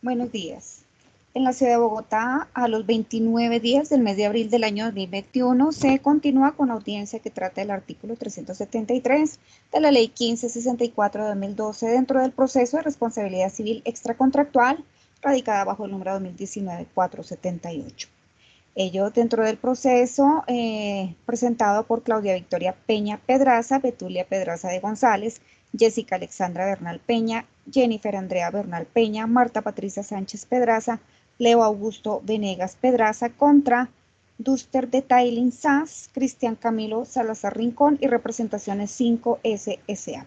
Buenos días. En la ciudad de Bogotá, a los 29 días del mes de abril del año 2021, se continúa con la audiencia que trata el artículo 373 de la Ley 1564 de 2012 dentro del proceso de responsabilidad civil extracontractual radicada bajo el número 2019-478. Ello dentro del proceso presentado por Claudia Victoria Peña Pedraza, Betulia Pedraza de González, Jessica Alexandra Bernal Peña, Jennifer Andrea Bernal Peña, Marta Patricia Sánchez Pedraza, Leo Augusto Venegas Pedraza contra Duster de Tailing SAS, Cristian Camilo Salazar Rincón y representaciones 5S S.A.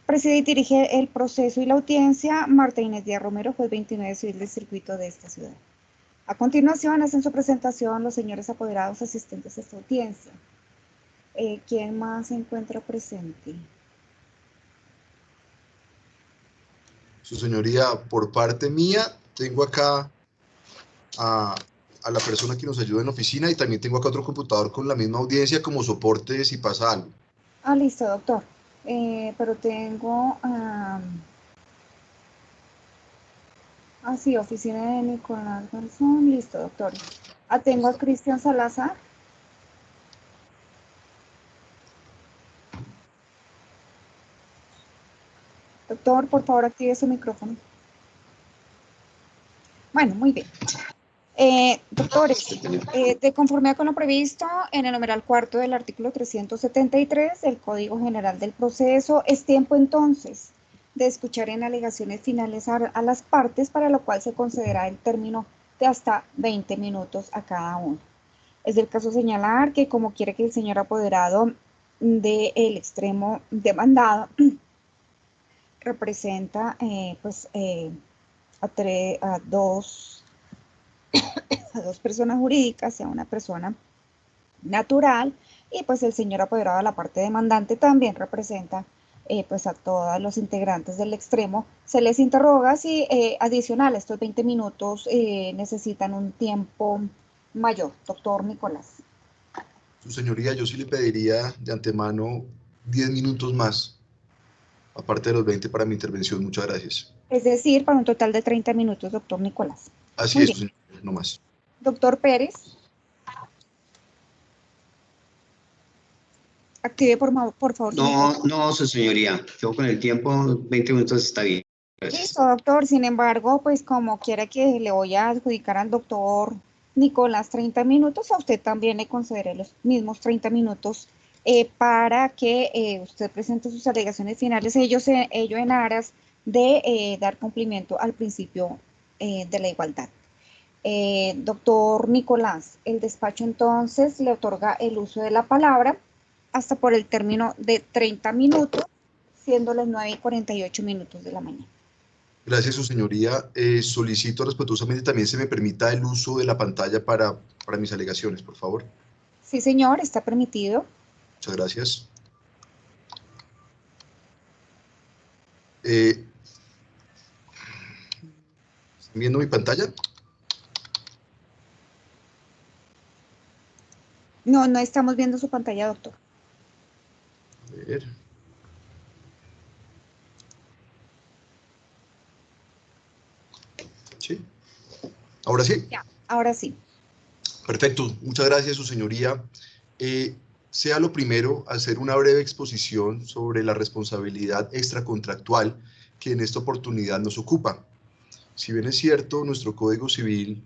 Preside y dirige el proceso y la audiencia Marta Inés Díaz Romero, juez 29 civil del circuito de esta ciudad. A continuación, hacen su presentación los señores apoderados asistentes a esta audiencia. ¿Quién más se encuentra presente? Su señoría, por parte mía, tengo acá a la persona que nos ayuda en la oficina y también tengo acá otro computador con la misma audiencia como soporte si pasa algo. Listo, doctor. Pero tengo... sí, oficina de Nicolás Garzón. Listo, doctor. Tengo a Cristian Salazar. Doctor, por favor, active su micrófono. Bueno, muy bien. Doctores, de conformidad con lo previsto en el numeral cuarto del artículo 373 del Código General del Proceso, es tiempo entonces de escuchar en alegaciones finales a las partes, para lo cual se concederá el término de hasta 20 minutos a cada uno. Es del caso señalar que, como quiere que el señor apoderado del extremo demandado representa a dos personas jurídicas y a una persona natural, y pues el señor apoderado de la parte demandante también representa a todos los integrantes del extremo. Se les interroga si adicional a estos 20 minutos necesitan un tiempo mayor. Doctor Nicolás. Su señoría, yo sí le pediría de antemano 10 minutos más, aparte de los 20 para mi intervención. Muchas gracias. Es decir, para un total de 30 minutos, doctor Nicolás. Así es, su señoría, no más. Doctor Pérez. Active por favor. No, su señoría. Yo con el tiempo, 20 minutos está bien. Gracias. Listo, doctor. Sin embargo, pues como quiera que le voy a adjudicar al doctor Nicolás 30 minutos, a usted también le concederé los mismos 30 minutos para que usted presente sus alegaciones finales, ello en aras de dar cumplimiento al principio de la igualdad. Doctor Nicolás, el despacho entonces le otorga el uso de la palabra hasta por el término de 30 minutos, siendo las 9:48 de la mañana. Gracias, su señoría. Solicito respetuosamente también se me permita el uso de la pantalla para mis alegaciones, por favor. Sí, señor, está permitido. Muchas gracias. ¿Están viendo mi pantalla? No estamos viendo su pantalla, doctor. A ver. ¿Sí? ¿Ahora sí? Ya, ahora sí. Perfecto. Muchas gracias, su señoría. Sea lo primero hacer una breve exposición sobre la responsabilidad extracontractual que en esta oportunidad nos ocupa. Si bien es cierto, nuestro Código Civil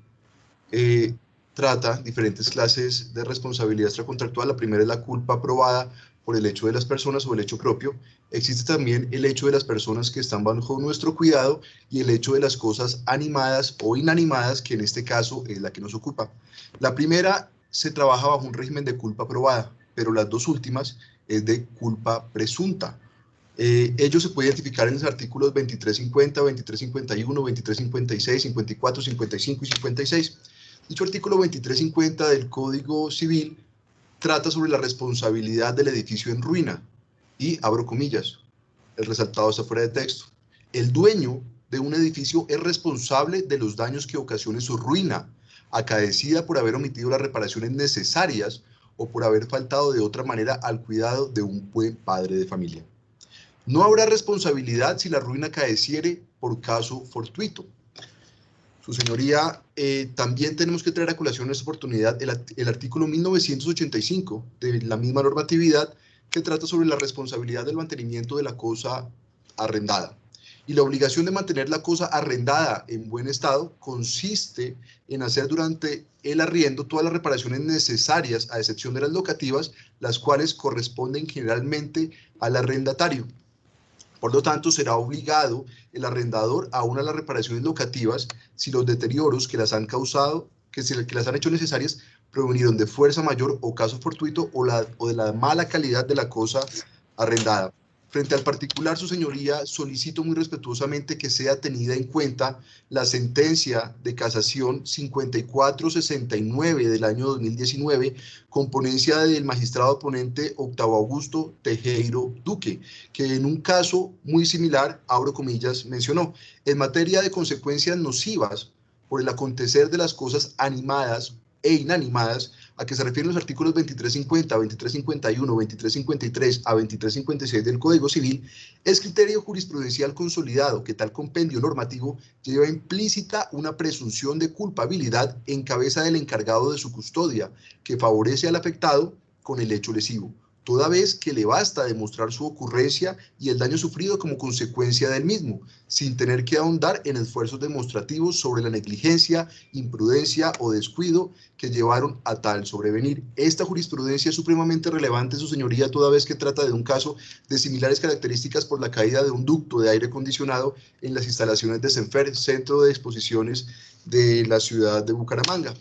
trata diferentes clases de responsabilidad extracontractual. La primera es la culpa probada por el hecho de las personas o el hecho propio. Existe también el hecho de las personas que están bajo nuestro cuidado y el hecho de las cosas animadas o inanimadas, que en este caso es la que nos ocupa. La primera se trabaja bajo un régimen de culpa probada, pero las dos últimas es de culpa presunta. Ello se puede identificar en los artículos 2350, 2351, 2356, 54, 55 y 56. Dicho artículo 2350 del Código Civil trata sobre la responsabilidad del edificio en ruina y, abro comillas, el resaltado está fuera de texto. El dueño de un edificio es responsable de los daños que ocasione su ruina, acaecida por haber omitido las reparaciones necesarias o por haber faltado de otra manera al cuidado de un buen padre de familia. No habrá responsabilidad si la ruina acaeciere por caso fortuito. Su señoría, también tenemos que traer a colación en esta oportunidad el artículo 1985 de la misma normatividad que trata sobre la responsabilidad del mantenimiento de la cosa arrendada. Y la obligación de mantener la cosa arrendada en buen estado consiste en hacer durante el arriendo todas las reparaciones necesarias, a excepción de las locativas, las cuales corresponden generalmente al arrendatario. Por lo tanto, será obligado el arrendador a una de las reparaciones locativas si los deterioros que las han causado, que las han hecho necesarias, provinieron de fuerza mayor o caso fortuito o de la mala calidad de la cosa arrendada. Frente al particular, su señoría, solicito muy respetuosamente que sea tenida en cuenta la sentencia de casación 5469 del año 2019, con ponencia del magistrado ponente Octavio Augusto Tejero Duque, que en un caso muy similar, abro comillas, mencionó, en materia de consecuencias nocivas por el acontecer de las cosas animadas e inanimadas, a que se refieren los artículos 2350, 2351, 2353 a 2356 del Código Civil, es criterio jurisprudencial consolidado que tal compendio normativo lleva implícita una presunción de culpabilidad en cabeza del encargado de su custodia, que favorece al afectado con el hecho lesivo, toda vez que le basta demostrar su ocurrencia y el daño sufrido como consecuencia del mismo, sin tener que ahondar en esfuerzos demostrativos sobre la negligencia, imprudencia o descuido que llevaron a tal sobrevenir. Esta jurisprudencia es supremamente relevante, su señoría, toda vez que trata de un caso de similares características por la caída de un ducto de aire acondicionado en las instalaciones de CENFER, Centro de Exposiciones de la ciudad de Bucaramanga.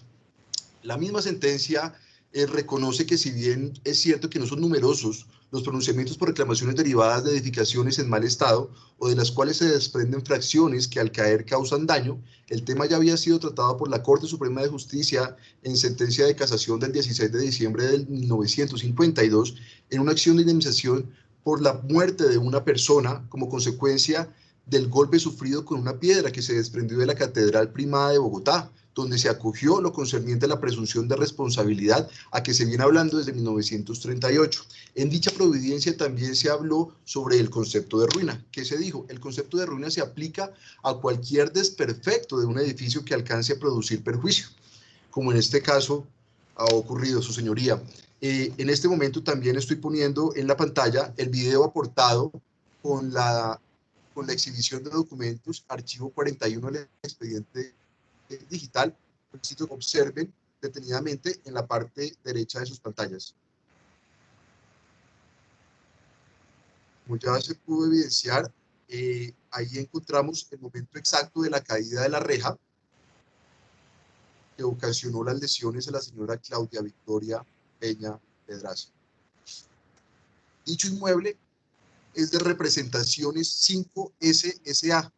La misma sentencia reconoce que, si bien es cierto que no son numerosos los pronunciamientos por reclamaciones derivadas de edificaciones en mal estado o de las cuales se desprenden fracciones que al caer causan daño, el tema ya había sido tratado por la Corte Suprema de Justicia en sentencia de casación del 16 de diciembre de 1952 en una acción de indemnización por la muerte de una persona como consecuencia del golpe sufrido con una piedra que se desprendió de la Catedral Primada de Bogotá, donde se acogió lo concerniente a la presunción de responsabilidad a que se viene hablando desde 1938. En dicha providencia también se habló sobre el concepto de ruina. ¿Qué se dijo? El concepto de ruina se aplica a cualquier desperfecto de un edificio que alcance a producir perjuicio, como en este caso ha ocurrido, su señoría. En este momento también estoy poniendo en la pantalla el video aportado con la exhibición de documentos, archivo 41 del expediente digital. Necesito que observen detenidamente en la parte derecha de sus pantallas. Como ya se pudo evidenciar, ahí encontramos el momento exacto de la caída de la reja que ocasionó las lesiones a la señora Claudia Victoria Peña Pedraza. Dicho inmueble es de Representaciones 5 SSA.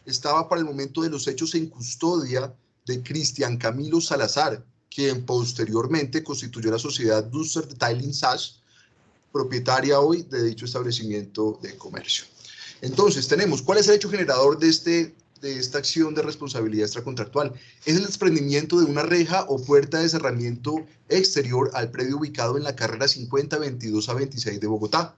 Estaba para el momento de los hechos en custodia de Cristian Camilo Salazar, quien posteriormente constituyó la sociedad Duster Detailing SAS, propietaria hoy de dicho establecimiento de comercio. Entonces, tenemos, ¿cuál es el hecho generador de esta acción de responsabilidad extracontractual? Es el desprendimiento de una reja o puerta de cerramiento exterior al predio ubicado en la carrera 50 22 a 26 de Bogotá.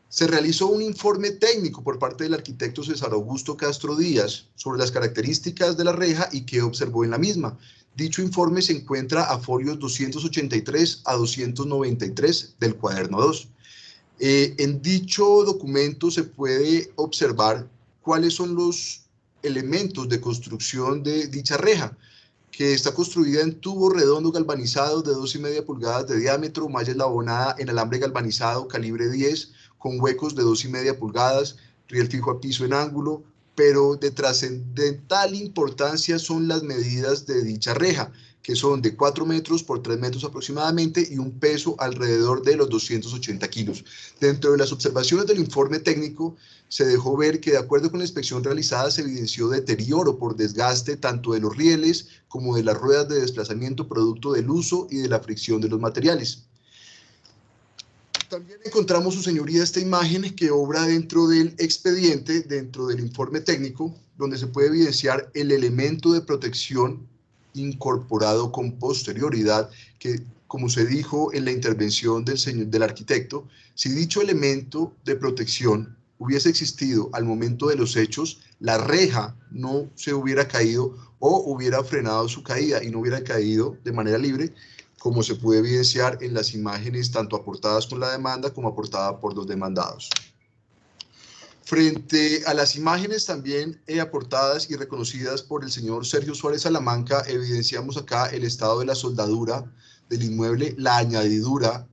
Se realizó un informe técnico por parte del arquitecto César Augusto Castro Díaz sobre las características de la reja y qué observó en la misma. Dicho informe se encuentra a folios 283 a 293 del cuaderno 2. En dicho documento se puede observar cuáles son los elementos de construcción de dicha reja, que está construida en tubo redondo galvanizado de 2,5 pulgadas de diámetro, malla eslabonada en alambre galvanizado calibre 10, con huecos de 2,5 pulgadas, riel fijo a piso en ángulo, pero de trascendental importancia son las medidas de dicha reja, que son de 4 metros por 3 metros aproximadamente y un peso alrededor de los 280 kilos. Dentro de las observaciones del informe técnico, se dejó ver que, de acuerdo con la inspección realizada, se evidenció deterioro por desgaste tanto de los rieles como de las ruedas de desplazamiento producto del uso y de la fricción de los materiales. También encontramos, su señoría, esta imagen que obra dentro del expediente, dentro del informe técnico, donde se puede evidenciar el elemento de protección incorporado con posterioridad, que, como se dijo en la intervención del arquitecto, si dicho elemento de protección hubiese existido al momento de los hechos, la reja no se hubiera caído o hubiera frenado su caída y no hubiera caído de manera libre, como se puede evidenciar en las imágenes tanto aportadas con la demanda como aportada por los demandados. Frente a las imágenes también aportadas y reconocidas por el señor Sergio Suárez Salamanca, evidenciamos acá el estado de la soldadura del inmueble, la añadidura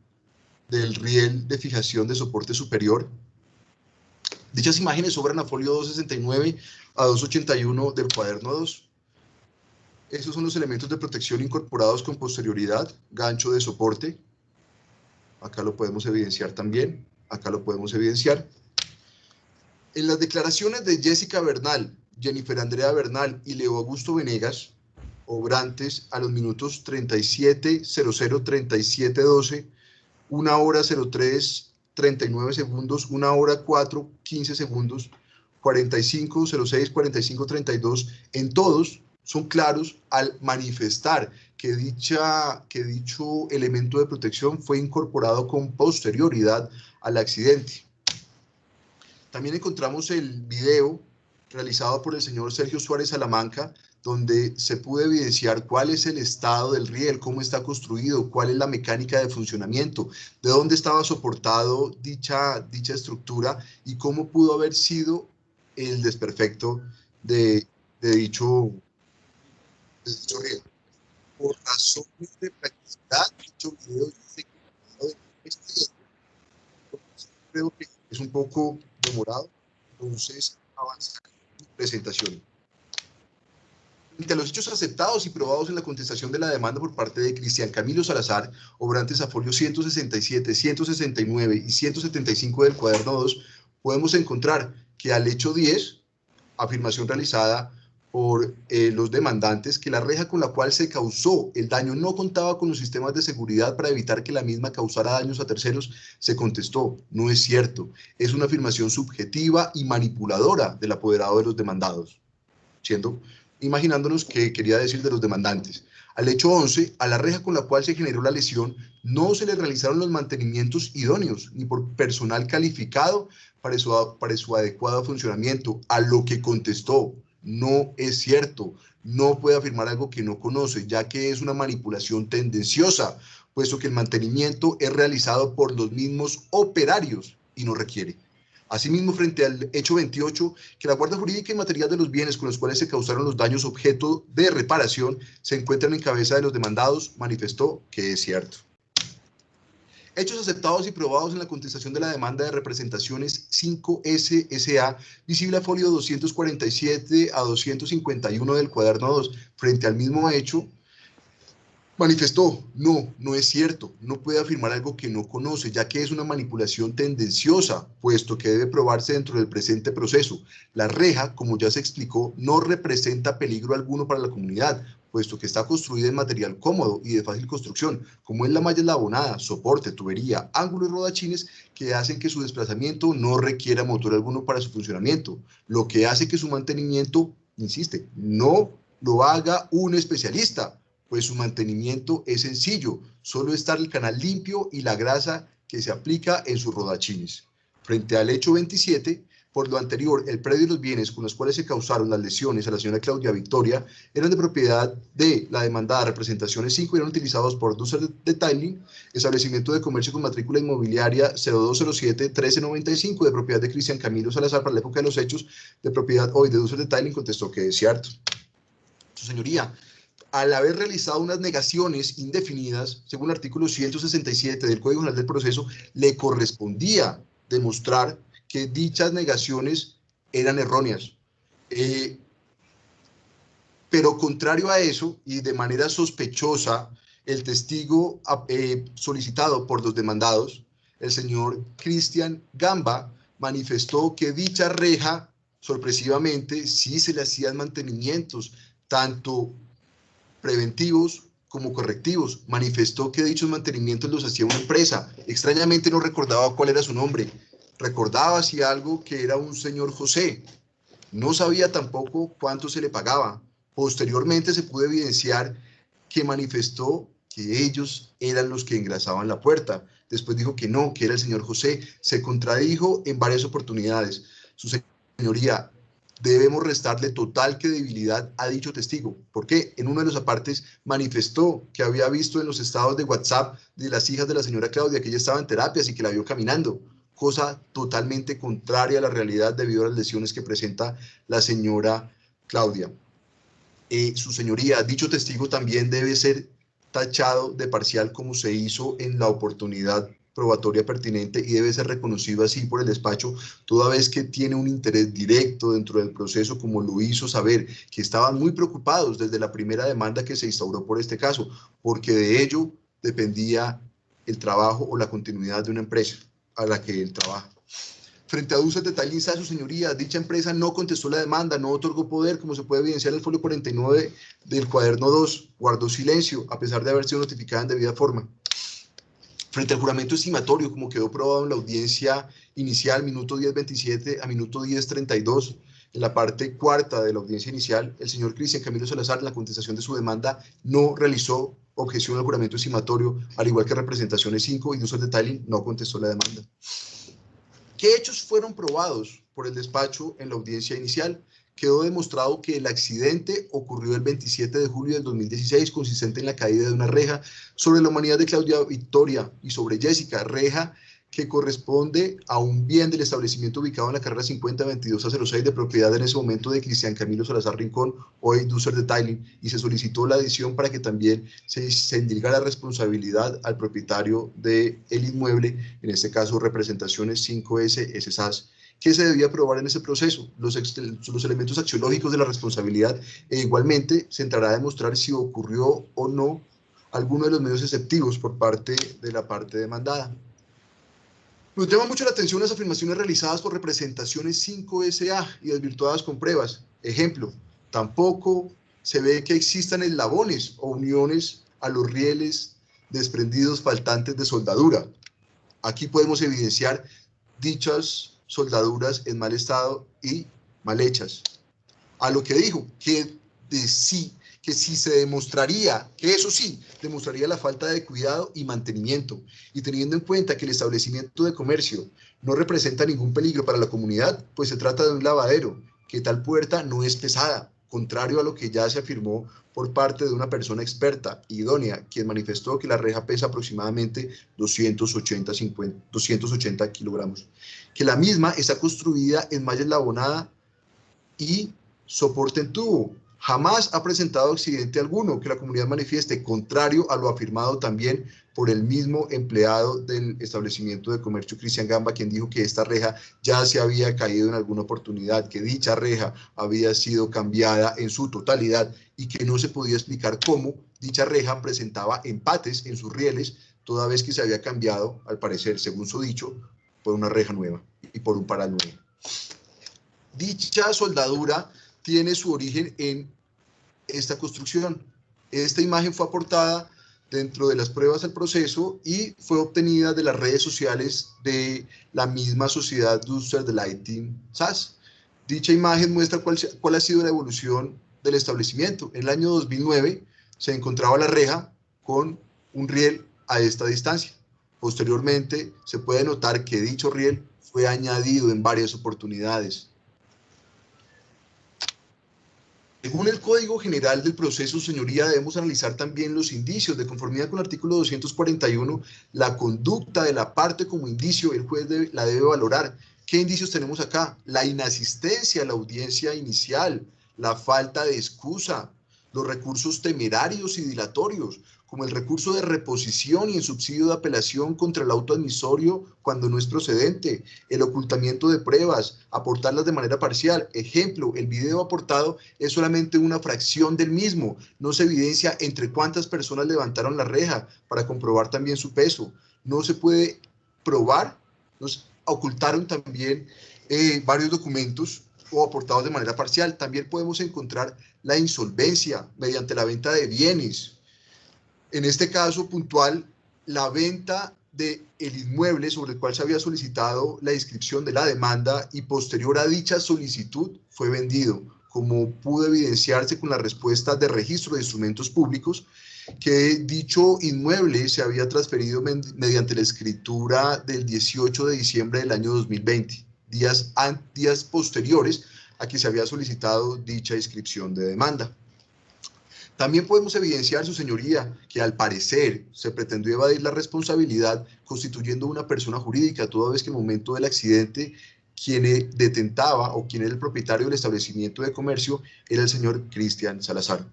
del riel de fijación de soporte superior. Dichas imágenes sobran a folio 269 a 281 del cuaderno 2. Estos son los elementos de protección incorporados con posterioridad, gancho de soporte. Acá lo podemos evidenciar también, acá lo podemos evidenciar. En las declaraciones de Jessica Bernal, Jennifer Andrea Bernal y Leo Augusto Venegas, obrantes a los minutos 37:00, 37:12, 1 hora 03:39 segundos, 1 hora 4:15 segundos, 45:06, 45:32, en todos son claros al manifestar que dicho elemento de protección fue incorporado con posterioridad al accidente. También encontramos el video realizado por el señor Sergio Suárez Salamanca, donde se pudo evidenciar cuál es el estado del riel, cómo está construido, cuál es la mecánica de funcionamiento, de dónde estaba soportado dicha estructura y cómo pudo haber sido el desperfecto de dicho riel. Por razones de practicidad, dicho video creo que es un poco demorado, entonces avanzar en presentación. Frente a los hechos aceptados y probados en la contestación de la demanda por parte de Cristian Camilo Salazar, obrantes a folio 167, 169 y 175 del cuaderno 2, podemos encontrar que al hecho 10, afirmación realizada por los demandantes, que la reja con la cual se causó el daño no contaba con los sistemas de seguridad para evitar que la misma causara daños a terceros, se contestó, no es cierto, es una afirmación subjetiva y manipuladora del apoderado de los demandados, imaginándonos qué quería decir de los demandantes. Al hecho 11, a la reja con la cual se generó la lesión no se le realizaron los mantenimientos idóneos ni por personal calificado para su adecuado funcionamiento, a lo que contestó, no es cierto, no puede afirmar algo que no conoce, ya que es una manipulación tendenciosa, puesto que el mantenimiento es realizado por los mismos operarios y no requiere. Asimismo, frente al hecho 28, que la guarda jurídica y material de los bienes con los cuales se causaron los daños objeto de reparación se encuentran en cabeza de los demandados, manifestó que es cierto. Hechos aceptados y probados en la contestación de la demanda de representaciones 5S S.A., visible a folio 247 a 251 del cuaderno 2, frente al mismo hecho, manifestó, no es cierto, no puede afirmar algo que no conoce, ya que es una manipulación tendenciosa, puesto que debe probarse dentro del presente proceso. La reja, como ya se explicó, no representa peligro alguno para la comunidad, puesto que está construida en material cómodo y de fácil construcción, como es la malla eslabonada, soporte, tubería, ángulo y rodachines, que hacen que su desplazamiento no requiera motor alguno para su funcionamiento, lo que hace que su mantenimiento, insiste, no lo haga un especialista, pues su mantenimiento es sencillo, solo estar el canal limpio y la grasa que se aplica en sus rodachines. Frente al hecho 27, por lo anterior, el predio y los bienes con los cuales se causaron las lesiones a la señora Claudia Victoria eran de propiedad de la demandada representaciones 5 y eran utilizados por Dusser Detailing, establecimiento de comercio con matrícula inmobiliaria 0207-1395, de propiedad de Cristian Camilo Salazar para la época de los hechos, de propiedad hoy de Dusser Detailing, contestó que es cierto. Su señoría, al haber realizado unas negaciones indefinidas, según el artículo 167 del Código General del Proceso, le correspondía demostrar que dichas negaciones eran erróneas. Pero contrario a eso, y de manera sospechosa, el testigo solicitado por los demandados, el señor Cristian Gamba, manifestó que dicha reja, sorpresivamente, sí se le hacían mantenimientos, tanto preventivos como correctivos. Manifestó que dichos mantenimientos los hacía una empresa. Extrañamente no recordaba cuál era su nombre. Recordaba si algo que era un señor José. No sabía tampoco cuánto se le pagaba. Posteriormente se pudo evidenciar que manifestó que ellos eran los que engrasaban la puerta. Después dijo que no, que era el señor José. Se contradijo en varias oportunidades. Su señoría, debemos restarle total credibilidad a dicho testigo, porque en uno de los apartes manifestó que había visto en los estados de WhatsApp de las hijas de la señora Claudia que ella estaba en terapias y que la vio caminando, cosa totalmente contraria a la realidad debido a las lesiones que presenta la señora Claudia. Su señoría, dicho testigo también debe ser tachado de parcial como se hizo en la oportunidad probatoria pertinente y debe ser reconocido así por el despacho, toda vez que tiene un interés directo dentro del proceso, como lo hizo saber, que estaban muy preocupados desde la primera demanda que se instauró por este caso, porque de ello dependía el trabajo o la continuidad de una empresa a la que él trabaja. Frente a Dulces de Tallin Sá, su señoría, dicha empresa no contestó la demanda, no otorgó poder, como se puede evidenciar en el folio 49 del cuaderno 2, guardó silencio, a pesar de haber sido notificada en debida forma. Frente al juramento estimatorio, como quedó probado en la audiencia inicial, minuto 10:27 a minuto 10:32, en la parte cuarta de la audiencia inicial, el señor Cristian Camilo Salazar, en la contestación de su demanda, no realizó objeción al juramento estimatorio, al igual que representaciones 5 y Dulces de Tallin no contestó la demanda. ¿Qué hechos fueron probados por el despacho en la audiencia inicial? Quedó demostrado que el accidente ocurrió el 27 de julio del 2016, consistente en la caída de una reja sobre la humanidad de Claudia Victoria y sobre Jessica, reja que corresponde a un bien del establecimiento ubicado en la carrera 50-22-06 de propiedad en ese momento de Cristian Camilo Salazar Rincón, hoy Dulces de Tallin, y se solicitó la adición para que también se indique la responsabilidad al propietario del inmueble, en este caso representaciones 5S SAS. ¿Qué se debía probar en ese proceso? Los elementos axiológicos de la responsabilidad, e igualmente se entrará a demostrar si ocurrió o no alguno de los medios exceptivos por parte de la parte demandada. Nos llama mucho la atención las afirmaciones realizadas por representaciones 5SA y desvirtuadas con pruebas. Ejemplo, tampoco se ve que existan eslabones o uniones a los rieles desprendidos faltantes de soldadura. Aquí podemos evidenciar dichas soldaduras en mal estado y mal hechas. A lo que dijo, que si se demostraría, que eso sí, demostraría la falta de cuidado y mantenimiento, y teniendo en cuenta que el establecimiento de comercio no representa ningún peligro para la comunidad, pues se trata de un lavadero, que tal puerta no es pesada, contrario a lo que ya se afirmó por parte de una persona experta, idónea, quien manifestó que la reja pesa aproximadamente 280 kilogramos, que la misma está construida en malla eslabonada y soporte en tubo. Jamás ha presentado accidente alguno, que la comunidad manifieste, contrario a lo afirmado también por el mismo empleado del establecimiento de comercio, Cristian Gamba, quien dijo que esta reja ya se había caído en alguna oportunidad, que dicha reja había sido cambiada en su totalidad y que no se podía explicar cómo dicha reja presentaba empates en sus rieles, toda vez que se había cambiado, al parecer, según su dicho, por una reja nueva y por un paral nuevo. Dicha soldadura tiene su origen en esta construcción. Esta imagen fue aportada dentro de las pruebas al proceso y fue obtenida de las redes sociales de la misma sociedad Dulces de Tallin SAS. Dicha imagen muestra cuál ha sido la evolución del establecimiento. En el año 2009 se encontraba la reja con un riel a esta distancia. Posteriormente se puede notar que dicho riel fue añadido en varias oportunidades. Según el Código General del Proceso, señoría, debemos analizar también los indicios. De conformidad con el artículo 241, la conducta de la parte como indicio, el juez la debe valorar. ¿Qué indicios tenemos acá? La inasistencia a la audiencia inicial, la falta de excusa, los recursos temerarios y dilatorios, como el recurso de reposición y el subsidio de apelación contra el auto admisorio cuando no es procedente, el ocultamiento de pruebas, aportarlas de manera parcial. Ejemplo, el video aportado es solamente una fracción del mismo, no se evidencia entre cuántas personas levantaron la reja para comprobar también su peso. No se puede probar, nos ocultaron también varios documentos o aportados de manera parcial. También podemos encontrar la insolvencia mediante la venta de bienes. En este caso puntual, la venta del inmueble sobre el cual se había solicitado la inscripción de la demanda y posterior a dicha solicitud fue vendido, como pudo evidenciarse con la respuesta de registro de instrumentos públicos, que dicho inmueble se había transferido mediante la escritura del 18 de diciembre del año 2020, días posteriores a que se había solicitado dicha inscripción de demanda. También podemos evidenciar, su señoría, que al parecer se pretendió evadir la responsabilidad constituyendo una persona jurídica, toda vez que en el momento del accidente quien detentaba o quien era el propietario del establecimiento de comercio era el señor Cristian Salazar.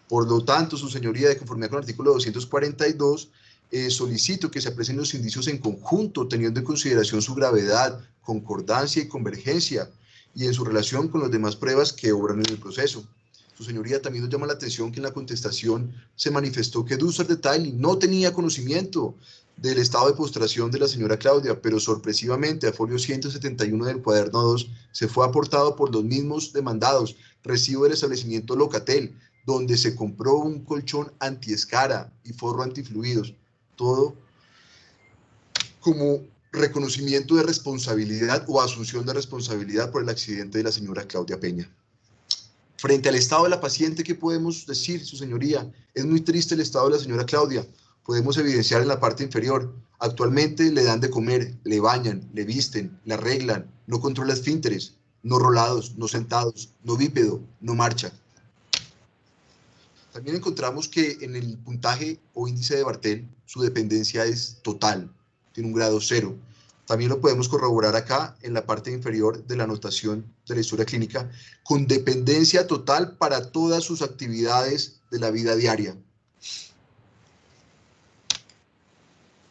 Por lo tanto, su señoría, de conformidad con el artículo 242, solicito que se aprecien los indicios en conjunto, teniendo en consideración su gravedad, concordancia y convergencia, y en su relación con las demás pruebas que obran en el proceso. Su señoría, también nos llama la atención que en la contestación se manifestó que Dussart de Tilly no tenía conocimiento del estado de postración de la señora Claudia, pero sorpresivamente a folio 171 del cuaderno 2 se fue aportado por los mismos demandados recibo del establecimiento Locatel, donde se compró un colchón antiescara y forro antifluidos, todo como reconocimiento de responsabilidad o asunción de responsabilidad por el accidente de la señora Claudia Peña. Frente al estado de la paciente, ¿qué podemos decir, su señoría? Es muy triste el estado de la señora Claudia. Podemos evidenciar en la parte inferior. Actualmente le dan de comer, le bañan, le visten, le arreglan, no controla esfínteres, no rolados, no sentados, no bípedo, no marcha. También encontramos que en el puntaje o índice de Bartel, su dependencia es total, tiene un grado 0. También lo podemos corroborar acá en la parte inferior de la anotación de la historia clínica, con dependencia total para todas sus actividades de la vida diaria.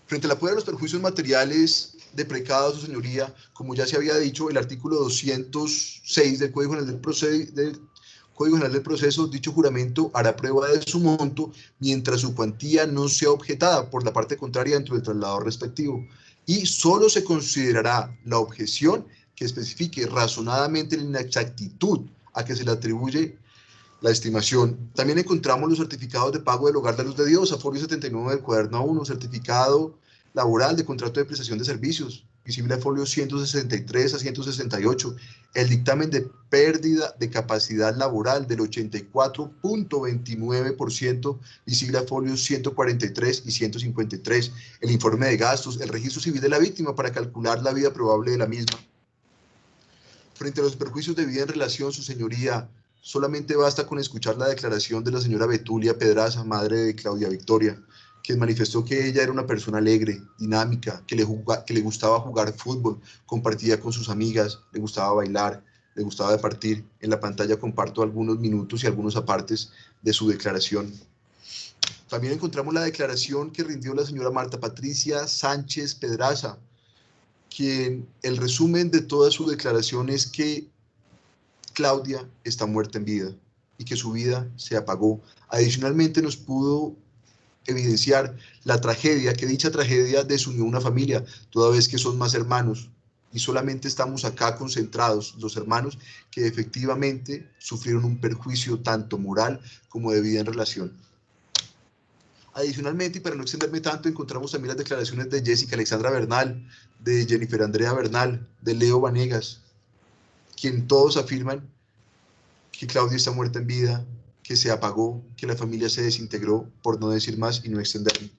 Frente a la prueba de los perjuicios materiales de precado, su señoría, como ya se había dicho, el artículo 206 del Código General del Proceso, dicho juramento hará prueba de su monto mientras su cuantía no sea objetada por la parte contraria dentro del traslado respectivo, y solo se considerará la objeción que especifique razonadamente la inexactitud a que se le atribuye la estimación. También encontramos los certificados de pago del Hogar de la Luz de Dios, a folio 79 del cuaderno 1, certificado laboral de contrato de prestación de servicios, visible a folio 163 a 168, el dictamen de pérdida de capacidad laboral del 84.29%, visible a folios 143 y 153, el informe de gastos, el registro civil de la víctima para calcular la vida probable de la misma. Frente a los perjuicios de vida en relación, su señoría, solamente basta con escuchar la declaración de la señora Betulia Pedraza, madre de Claudia Victoria, quien manifestó que ella era una persona alegre, dinámica, que le gustaba jugar fútbol, compartía con sus amigas, le gustaba bailar, le gustaba departir. En la pantalla comparto algunos minutos y algunos apartes de su declaración. También encontramos la declaración que rindió la señora Marta Patricia Sánchez Pedraza, quien el resumen de toda su declaración es que Claudia está muerta en vida y que su vida se apagó. Adicionalmente nos pudo evidenciar la tragedia, que dicha tragedia desunió una familia, toda vez que son más hermanos, y solamente estamos acá concentrados los hermanos que efectivamente sufrieron un perjuicio tanto moral como de vida en relación. Adicionalmente, y para no extenderme tanto, encontramos también las declaraciones de Jessica Alexandra Bernal, de Jennifer Andrea Bernal, de Leo Vanegas, quien todos afirman que Claudia está muerta en vida, que se apagó, que la familia se desintegró, por no decir más y no extenderme.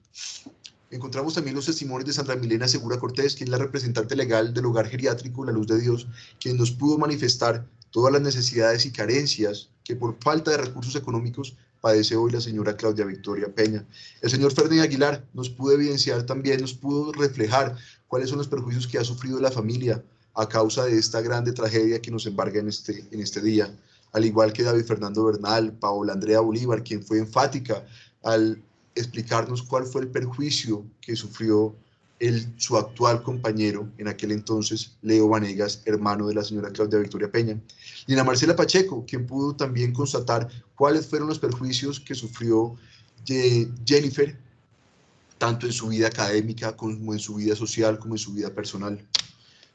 Encontramos también los testimonios de Sandra Milena Segura Cortés, quien es la representante legal del Hogar Geriátrico La Luz de Dios, quien nos pudo manifestar todas las necesidades y carencias que por falta de recursos económicos padece hoy la señora Claudia Victoria Peña. El señor Fernández Aguilar nos pudo evidenciar también, nos pudo reflejar cuáles son los perjuicios que ha sufrido la familia a causa de esta grande tragedia que nos embarga en este día. Al igual que David Fernando Bernal, Paola Andrea Bolívar, quien fue enfática al explicarnos cuál fue el perjuicio que sufrió su actual compañero, en aquel entonces, Leo Vanegas, hermano de la señora Claudia Victoria Peña. Lina Marcela Pacheco, quien pudo también constatar cuáles fueron los perjuicios que sufrió Jennifer, tanto en su vida académica, como en su vida social, como en su vida personal.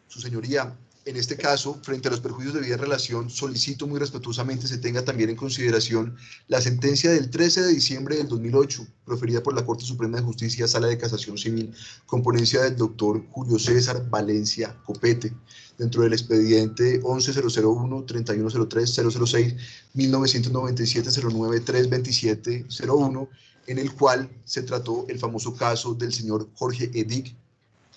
Su señoría, en este caso, frente a los perjuicios de vida en relación, solicito muy respetuosamente se tenga también en consideración la sentencia del 13 de diciembre del 2008, proferida por la Corte Suprema de Justicia, Sala de Casación Civil, con ponencia del doctor Julio César Valencia Copete, dentro del expediente 11.001-3103-006-1997-09-327-01, en el cual se trató el famoso caso del señor Jorge Edic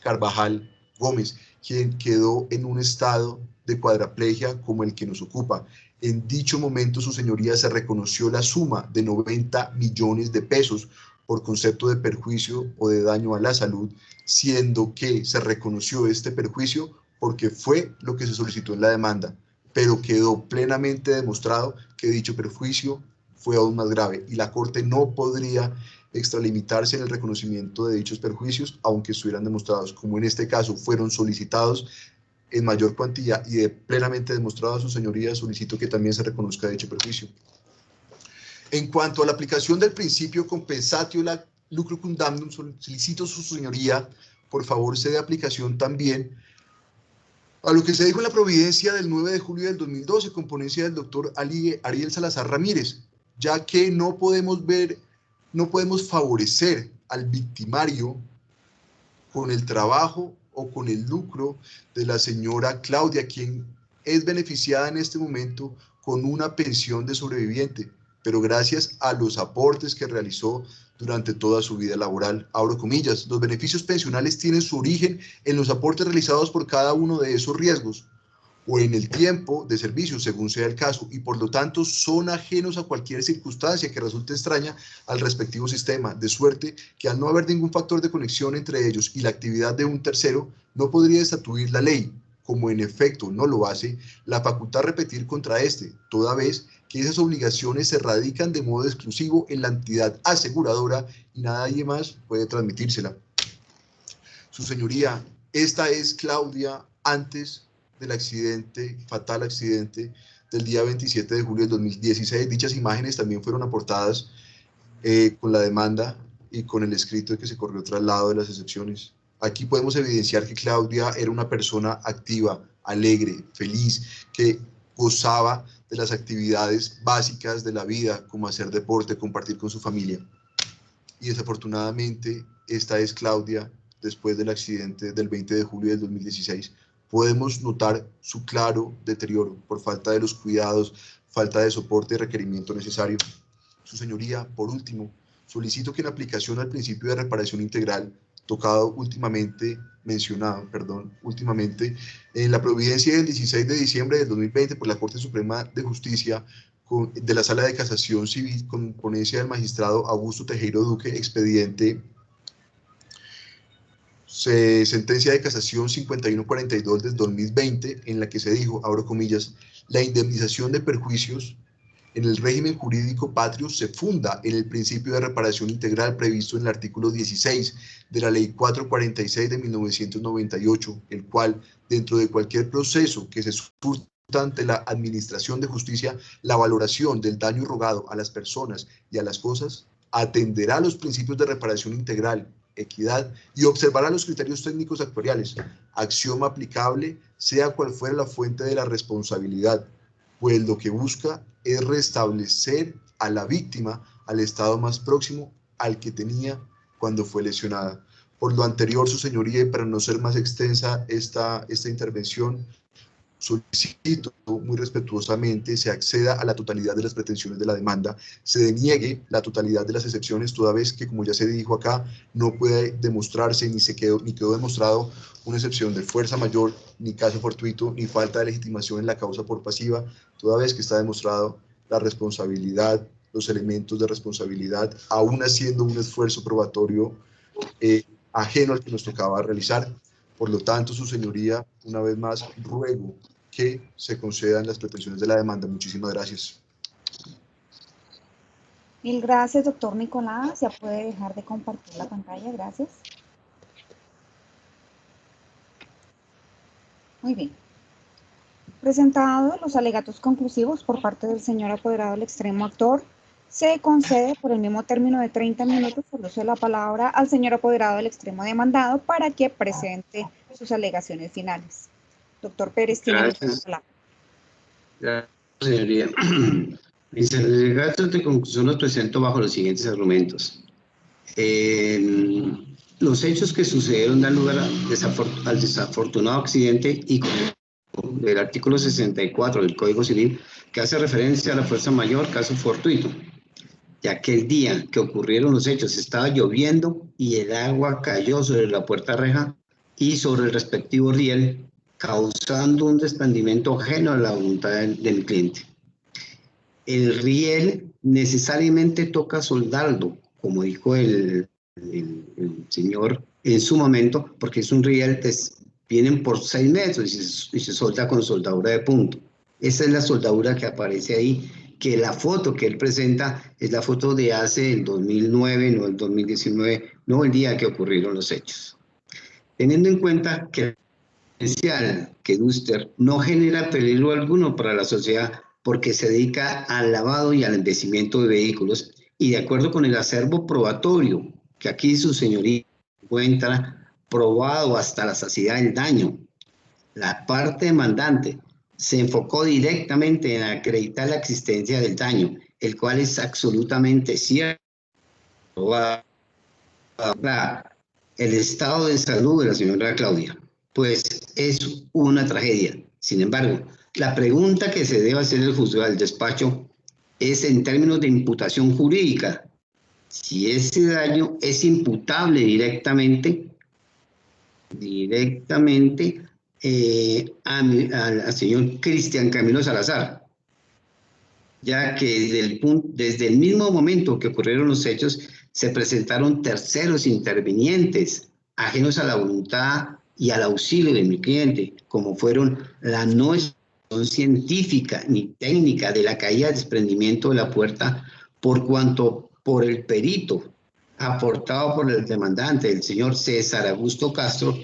Carvajal Gómez, quien quedó en un estado de cuadraplegia como el que nos ocupa. En dicho momento, su señoría se reconoció la suma de 90 millones de pesos por concepto de perjuicio o de daño a la salud, siendo que se reconoció este perjuicio porque fue lo que se solicitó en la demanda, pero quedó plenamente demostrado que dicho perjuicio fue aún más grave y la Corte no podría extralimitarse en el reconocimiento de dichos perjuicios, aunque estuvieran demostrados, como en este caso fueron solicitados en mayor cuantía y de plenamente demostrado a su señoría, solicito que también se reconozca dicho perjuicio. En cuanto a la aplicación del principio compensatio lucro condamnum, solicito a su señoría, por favor, se dé aplicación también a lo que se dijo en la providencia del 9 de julio del 2012, con ponencia del doctor Ariel Salazar Ramírez, ya que no podemos favorecer al victimario con el trabajo o con el lucro de la señora Claudia, quien es beneficiada en este momento con una pensión de sobreviviente, pero gracias a los aportes que realizó durante toda su vida laboral. Abro comillas, los beneficios pensionales tienen su origen en los aportes realizados por cada uno de esos riesgos o en el tiempo de servicio, según sea el caso, y por lo tanto son ajenos a cualquier circunstancia que resulte extraña al respectivo sistema, de suerte que al no haber ningún factor de conexión entre ellos y la actividad de un tercero, no podría estatuir la ley, como en efecto no lo hace, la facultad repetir contra este, toda vez que esas obligaciones se radican de modo exclusivo en la entidad aseguradora y nadie más puede transmitírsela. Su señoría, esta es Claudia antes del accidente, fatal accidente del día 27 de julio del 2016. Dichas imágenes también fueron aportadas con la demanda y con el escrito que se corrió traslado de las excepciones. Aquí podemos evidenciar que Claudia era una persona activa, alegre, feliz, que gozaba de las actividades básicas de la vida, como hacer deporte, compartir con su familia. Y desafortunadamente, esta es Claudia después del accidente del 20 de julio del 2016. Podemos notar su claro deterioro por falta de los cuidados, falta de soporte y requerimiento necesario. Su señoría, por último, solicito que en aplicación al principio de reparación integral, últimamente, en la providencia del 16 de diciembre del 2020 por la Corte Suprema de Justicia de la Sala de Casación Civil con ponencia del magistrado Augusto Tejero Duque, expediente sentencia de casación 5142 del 2020, en la que se dijo, abro comillas, la indemnización de perjuicios en el régimen jurídico patrio se funda en el principio de reparación integral previsto en el artículo 16 de la Ley 446 de 1998, el cual, dentro de cualquier proceso que se surta ante la Administración de Justicia, la valoración del daño rogado a las personas y a las cosas atenderá a los principios de reparación integral, equidad y observará los criterios técnicos actuariales, axioma aplicable sea cual fuera la fuente de la responsabilidad, pues lo que busca es restablecer a la víctima al estado más próximo al que tenía cuando fue lesionada. Por lo anterior, su señoría, y para no ser más extensa esta intervención, solicito muy respetuosamente se acceda a la totalidad de las pretensiones de la demanda, se deniegue la totalidad de las excepciones, toda vez que, como ya se dijo acá, no puede demostrarse ni quedó demostrado una excepción de fuerza mayor, ni caso fortuito, ni falta de legitimación en la causa por pasiva, toda vez que está demostrado la responsabilidad, los elementos de responsabilidad, aún haciendo un esfuerzo probatorio ajeno al que nos tocaba realizar. Por lo tanto, su señoría, una vez más, ruego que se concedan las pretensiones de la demanda. Muchísimas gracias. Mil gracias, doctor Nicolás. Ya puede dejar de compartir la pantalla. Gracias. Muy bien. Presentados los alegatos conclusivos por parte del señor apoderado del extremo actor, se concede por el mismo término de 30 minutos el uso de la palabra al señor apoderado del extremo demandado para que presente sus alegaciones finales. Doctor Pérez, tiene la palabra. Gracias, señoría. Mis alegatos de conclusión los presento bajo los siguientes argumentos. Los hechos que sucedieron dan lugar al desafortunado accidente y con el artículo 64 del Código Civil, que hace referencia a la fuerza mayor, caso fortuito. ya que el día que ocurrieron los hechos estaba lloviendo y el agua cayó sobre la puerta reja y sobre el respectivo riel, causando un desprendimiento ajeno a la voluntad de mi cliente. El riel necesariamente toca soldarlo, como dijo el señor en su momento, porque es un riel, vienen por 6 metros y se solda con soldadura de punto. Esa es la soldadura que aparece ahí, que la foto que él presenta es la foto de hace el 2009, no el 2019, no el día que ocurrieron los hechos. Teniendo en cuenta que que Duster no genera peligro alguno para la sociedad porque se dedica al lavado y al embellecimiento de vehículos, y de acuerdo con el acervo probatorio que aquí su señoría encuentra probado hasta la saciedad del daño, la parte demandante se enfocó directamente en acreditar la existencia del daño, el cual es absolutamente cierto. El estado de salud de la señora Claudia, pues es una tragedia. Sin embargo, la pregunta que se debe hacer el juzgado del despacho es en términos de imputación jurídica, si ese daño es imputable directamente al señor Cristian Camilo Salazar, ya que desde el mismo momento que ocurrieron los hechos se presentaron terceros intervinientes ajenos a la voluntad y al auxilio de mi cliente, como fueron la no explicación científica ni técnica de la caída de desprendimiento de la puerta, por cuanto por el perito aportado por el demandante, el señor César Augusto Castro,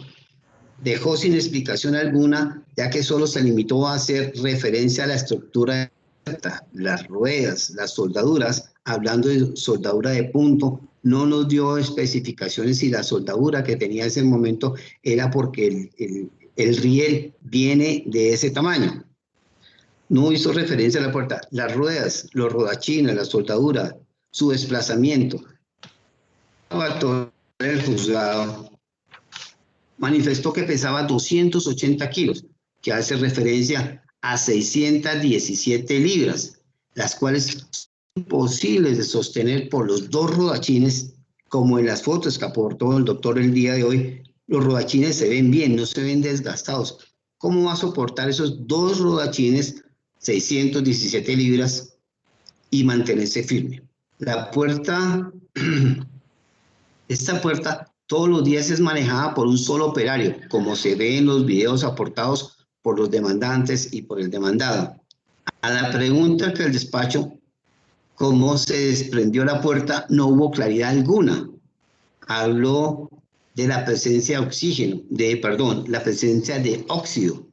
dejó sin explicación alguna, ya que solo se limitó a hacer referencia a la estructura de la puerta, las ruedas, las soldaduras, hablando de soldadura de punto. No nos dio especificaciones si la soldadura que tenía en ese momento era porque el riel viene de ese tamaño. No hizo referencia a la puerta. Las ruedas, los rodachines, la soldadura, su desplazamiento. El juzgado manifestó que pesaba 280 kilos, que hace referencia a 617 libras, las cuales son imposibles de sostener por los 2 rodachines, como en las fotos que aportó el doctor el día de hoy. Los rodachines se ven bien, no se ven desgastados. ¿Cómo va a soportar esos 2 rodachines, 617 libras, y mantenerse firme? La puerta, esta puerta todos los días es manejada por un solo operario, como se ve en los videos aportados por los demandantes y por el demandado. A la pregunta que el despacho, ¿cómo se desprendió la puerta?, no hubo claridad alguna. Habló de la presencia de oxígeno, la presencia de óxido,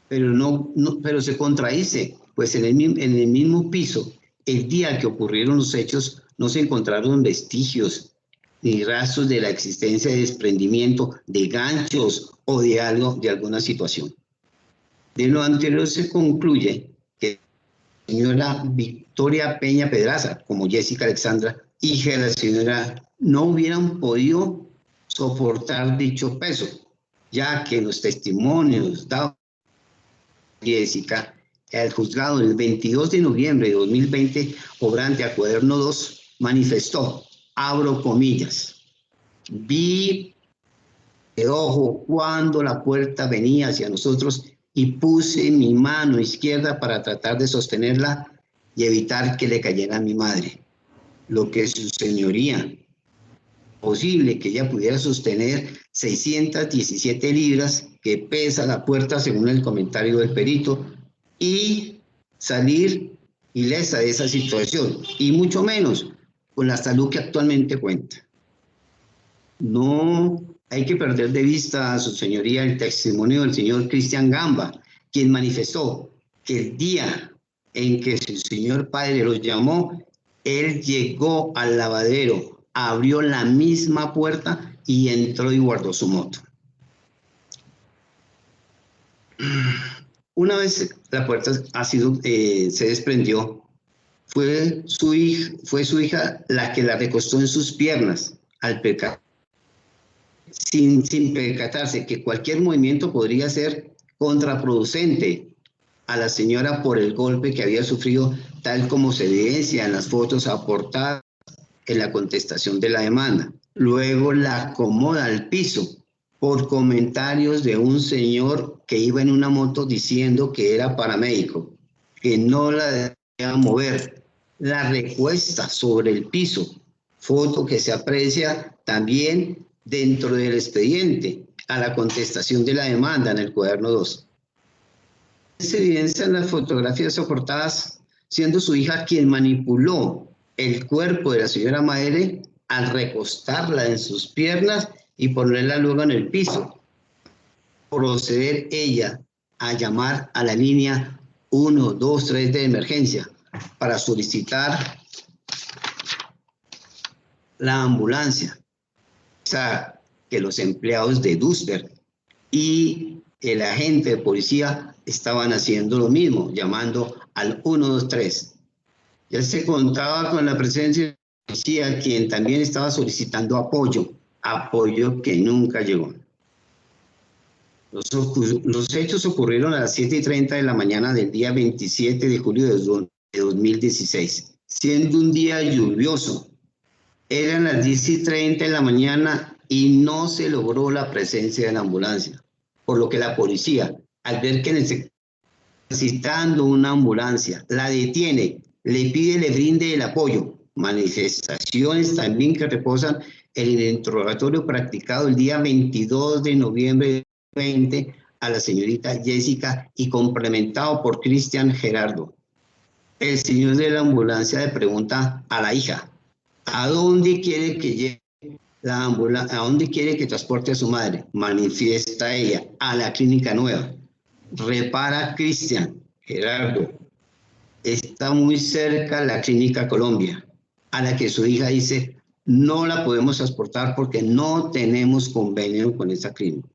pero se contradice, pues en el mismo piso, el día que ocurrieron los hechos, no se encontraron vestigios ni rastros de la existencia de desprendimiento de ganchos o de alguna situación. De lo anterior se concluye que la señora Victoria Peña Pedraza, como Jessica Alexandra, hija de la señora, no hubieran podido soportar dicho peso, ya que los testimonios dados por Jessica al juzgado el 22 de noviembre de 2020, obrante a cuaderno 2, manifestó, abro comillas, vi de ojo cuando la puerta venía hacia nosotros y puse mi mano izquierda para tratar de sostenerla y evitar que le cayera a mi madre. Lo que su señoría, posible que ella pudiera sostener 617 libras que pesa la puerta según el comentario del perito y salir ilesa de esa situación, y mucho menos con la salud que actualmente cuenta. No hay que perder de vista a su señoría el testimonio del señor Cristian Gamba, quien manifestó que el día en que su señor padre los llamó, él llegó al lavadero, abrió la misma puerta y entró y guardó su moto. Una vez la puerta se desprendió, fue su hija la que la recostó en sus piernas al percatarse, sin percatarse que cualquier movimiento podría ser contraproducente a la señora por el golpe que había sufrido, tal como se evidencia en las fotos aportadas en la contestación de la demanda. Luego la acomoda al piso por comentarios de un señor que iba en una moto diciendo que era paramédico, que no la debía mover. La recuesta sobre el piso, foto que se aprecia también dentro del expediente a la contestación de la demanda en el cuaderno 2. Se evidencian las fotografías aportadas siendo su hija quien manipuló el cuerpo de la señora Maere al recostarla en sus piernas y ponerla luego en el piso. Proceder ella a llamar a la línea 123 de emergencia para solicitar la ambulancia. O sea, que los empleados de Duisberg y el agente de policía estaban haciendo lo mismo, llamando al 123. Ya se contaba con la presencia de la policía, quien también estaba solicitando apoyo que nunca llegó. Los hechos ocurrieron a las 7:30 de la mañana del día 27 de julio de 2016, siendo un día lluvioso. Eran las 10:30 de la mañana y no se logró la presencia de la ambulancia, por lo que la policía, al ver que necesitando una ambulancia, la detiene, le pide le brinde el apoyo. Manifestaciones también que reposan en el interrogatorio practicado el día 22 de noviembre de 2020 a la señorita Jessica y complementado por Cristian Gerardo. El señor de la ambulancia le pregunta a la hija, ¿a dónde quiere que llegue la ambulancia? ¿A dónde quiere que transporte a su madre? Manifiesta ella, a la clínica nueva. Repara Cristian Gerardo, está muy cerca la clínica Colombia, a la que su hija dice, no la podemos transportar porque no tenemos convenio con esa clínica.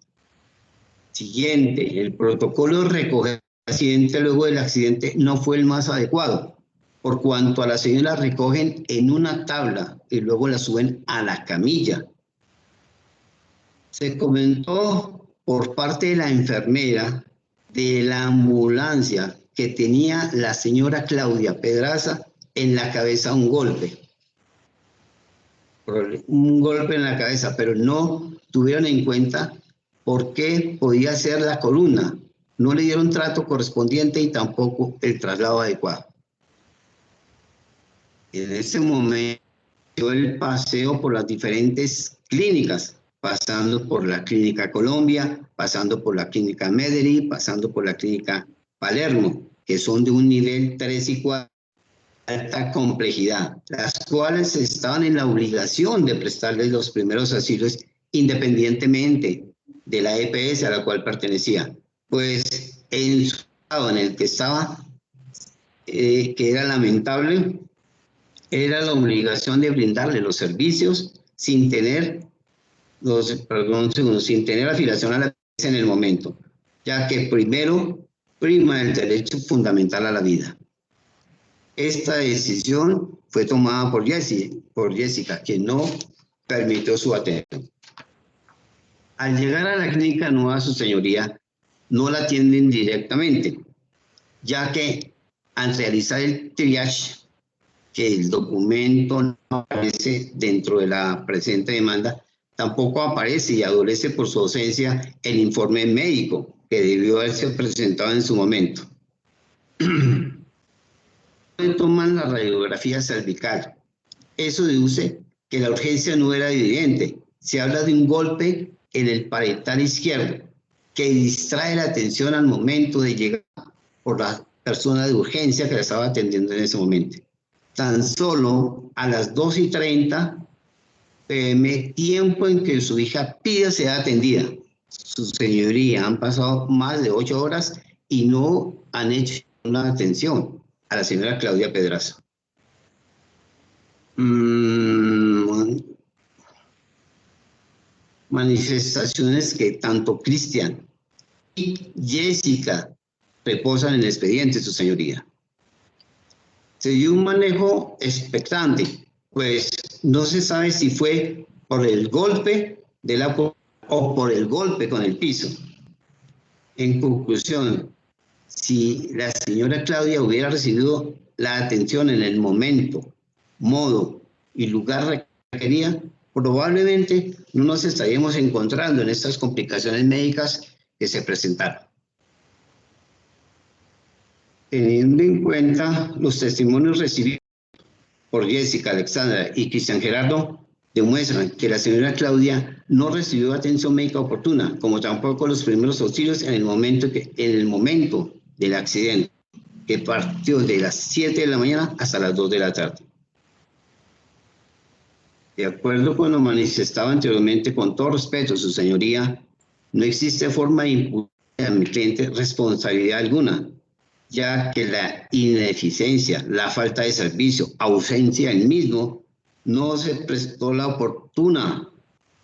Siguiente, el protocolo de recoger al accidente luego del accidente no fue el más adecuado, por cuanto a la señora la recogen en una tabla y luego la suben a la camilla. Se comentó por parte de la enfermera de la ambulancia que tenía la señora Claudia Pedraza en la cabeza un golpe en la cabeza, pero no tuvieron en cuenta por qué podía ser la columna. No le dieron trato correspondiente y tampoco el traslado adecuado. En ese momento el paseo por las diferentes clínicas, pasando por la clínica Colombia, pasando por la clínica Medellín, pasando por la clínica Palermo, que son de un nivel 3 y 4 de alta complejidad, las cuales estaban en la obligación de prestarles los primeros auxilios independientemente de la EPS a la cual pertenecía, pues en su estado en el que estaba, que era lamentable, era la obligación de brindarle los servicios sin tener sin tener afiliación a la EPS en el momento, ya que primero prima el derecho fundamental a la vida. Esta decisión fue tomada por Jessica, que no permitió su atención. Al llegar a la clínica nueva, su señoría no la atienden directamente, ya que al realizar el triage, que el documento no aparece dentro de la presente demanda, tampoco aparece y adolece por su ausencia el informe médico que debió haberse presentado en su momento. Toman la radiografía cervical. Eso deduce que la urgencia no era evidente. Se habla de un golpe en el parietal izquierdo que distrae la atención al momento de llegar por la persona de urgencia que la estaba atendiendo en ese momento. Tan solo a las 2:30 p.m., tiempo en que su hija pide ser atendida. Su señoría, han pasado más de 8 horas y no han hecho una atención a la señora Claudia Pedraza. Manifestaciones que tanto Cristian y Jessica reposan en el expediente, su señoría. Se dio un manejo expectante, pues no se sabe si fue por el golpe o por el golpe con el piso. En conclusión, si la señora Claudia hubiera recibido la atención en el momento, modo y lugar requerida, probablemente no nos estaríamos encontrando en estas complicaciones médicas que se presentaron. Teniendo en cuenta los testimonios recibidos por Jessica, Alexandra y Cristian Gerardo, demuestran que la señora Claudia no recibió atención médica oportuna, como tampoco los primeros auxilios en el momento del accidente, que partió de las 7 de la mañana hasta las 2 de la tarde. De acuerdo con lo manifestado anteriormente, con todo respeto, su señoría, no existe forma de imputar a mi cliente responsabilidad alguna, ya que la ineficiencia, la falta de servicio, ausencia del mismo, no se prestó la oportuna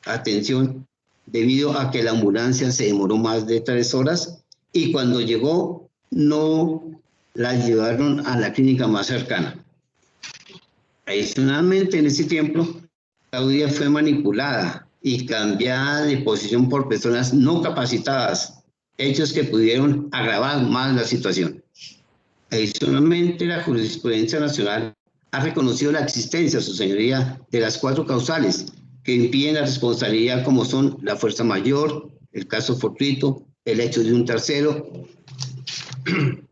atención debido a que la ambulancia se demoró más de 3 horas y cuando llegó no la llevaron a la clínica más cercana. Adicionalmente, en ese tiempo, Claudia fue manipulada y cambiada de posición por personas no capacitadas, hechos que pudieron agravar más la situación. Adicionalmente, la jurisprudencia nacional ha reconocido la existencia, su señoría, de las 4 causales que impiden la responsabilidad, como son la fuerza mayor, el caso fortuito, el hecho de un tercero, el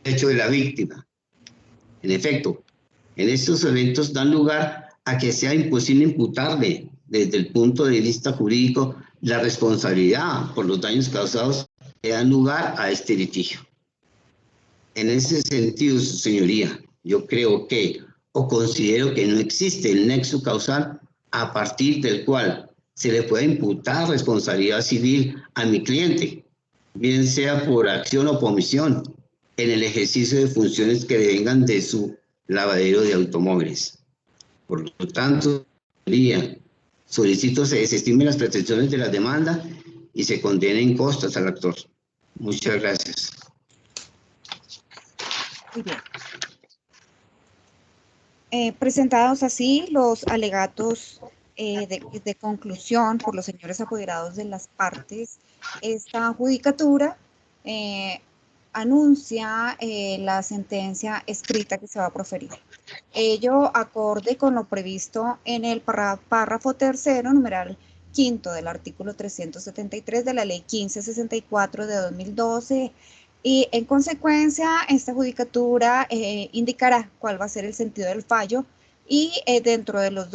hecho de la víctima. En efecto, en estos eventos dan lugar a que sea imposible imputarle, desde el punto de vista jurídico, la responsabilidad por los daños causados que dan lugar a este litigio. En ese sentido, su señoría, yo creo que, o considero que no existe el nexo causal a partir del cual se le puede imputar responsabilidad civil a mi cliente, bien sea por acción o por omisión, en el ejercicio de funciones que devengan de su lavadero de automóviles. Por lo tanto, señoría, solicito se desestimen las pretensiones de la demanda y se condenen costas al actor. Muchas gracias. Muy bien. Presentados así los alegatos de conclusión por los señores apoderados de las partes, esta judicatura anuncia la sentencia escrita que se va a proferir. Ello acorde con lo previsto en el párrafo tercero, numeral quinto del artículo 373 de la ley 1564 de 2012, y en consecuencia esta judicatura indicará cuál va a ser el sentido del fallo y dentro de los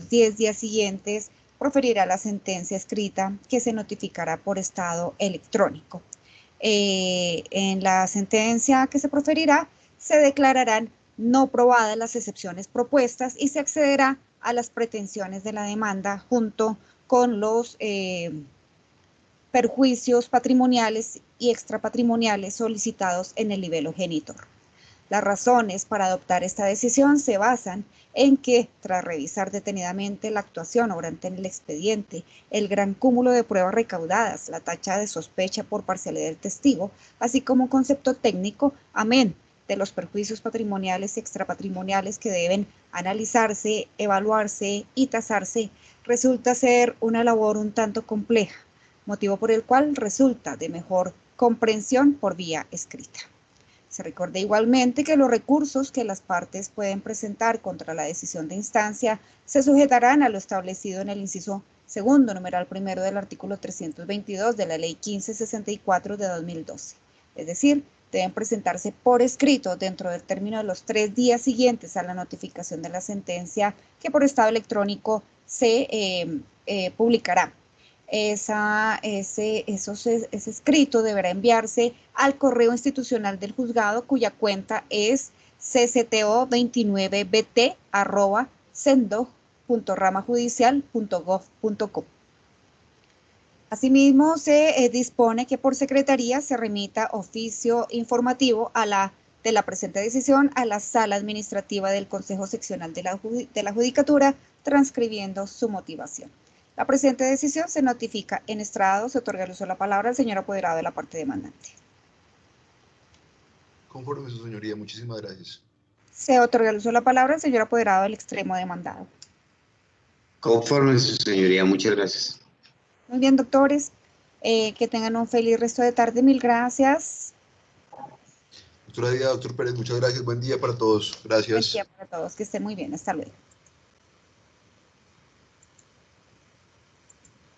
10 días siguientes proferirá la sentencia escrita que se notificará por estado electrónico. En la sentencia que se proferirá se declararán no probadas las excepciones propuestas y se accederá a las pretensiones de la demanda junto con los perjuicios patrimoniales y extrapatrimoniales solicitados en el libelo genitor. Las razones para adoptar esta decisión se basan en que, tras revisar detenidamente la actuación obrante en el expediente, el gran cúmulo de pruebas recaudadas, la tacha de sospecha por parcialidad del testigo, así como un concepto técnico, amén de los perjuicios patrimoniales y extrapatrimoniales que deben analizarse, evaluarse y tasarse, resulta ser una labor un tanto compleja, motivo por el cual resulta de mejor comprensión por vía escrita. Se recuerda igualmente que los recursos que las partes pueden presentar contra la decisión de instancia se sujetarán a lo establecido en el inciso segundo, numeral primero del artículo 322 de la ley 1564 de 2012. Es decir, deben presentarse por escrito dentro del término de los 3 días siguientes a la notificación de la sentencia que por estado electrónico se publicará. Ese escrito deberá enviarse al correo institucional del juzgado, cuya cuenta es ccto29bt@sendo.ramajudicial.gov.co. Asimismo, se dispone que por secretaría se remita oficio informativo de la presente decisión a la sala administrativa del Consejo Seccional de la Judicatura, transcribiendo su motivación. La presente decisión se notifica en estrado. Se otorga el uso de la palabra al señor apoderado de la parte demandante. Conforme, su señoría. Muchísimas gracias. Se otorga el uso de la palabra al señor apoderado del extremo demandado. Conforme, su señoría. Muchas gracias. Muy bien, doctores. Que tengan un feliz resto de tarde. Mil gracias. Doctora Díaz, doctor Pérez, muchas gracias. Buen día para todos. Buen Gracias. día para todos. Que estén muy bien. Hasta luego.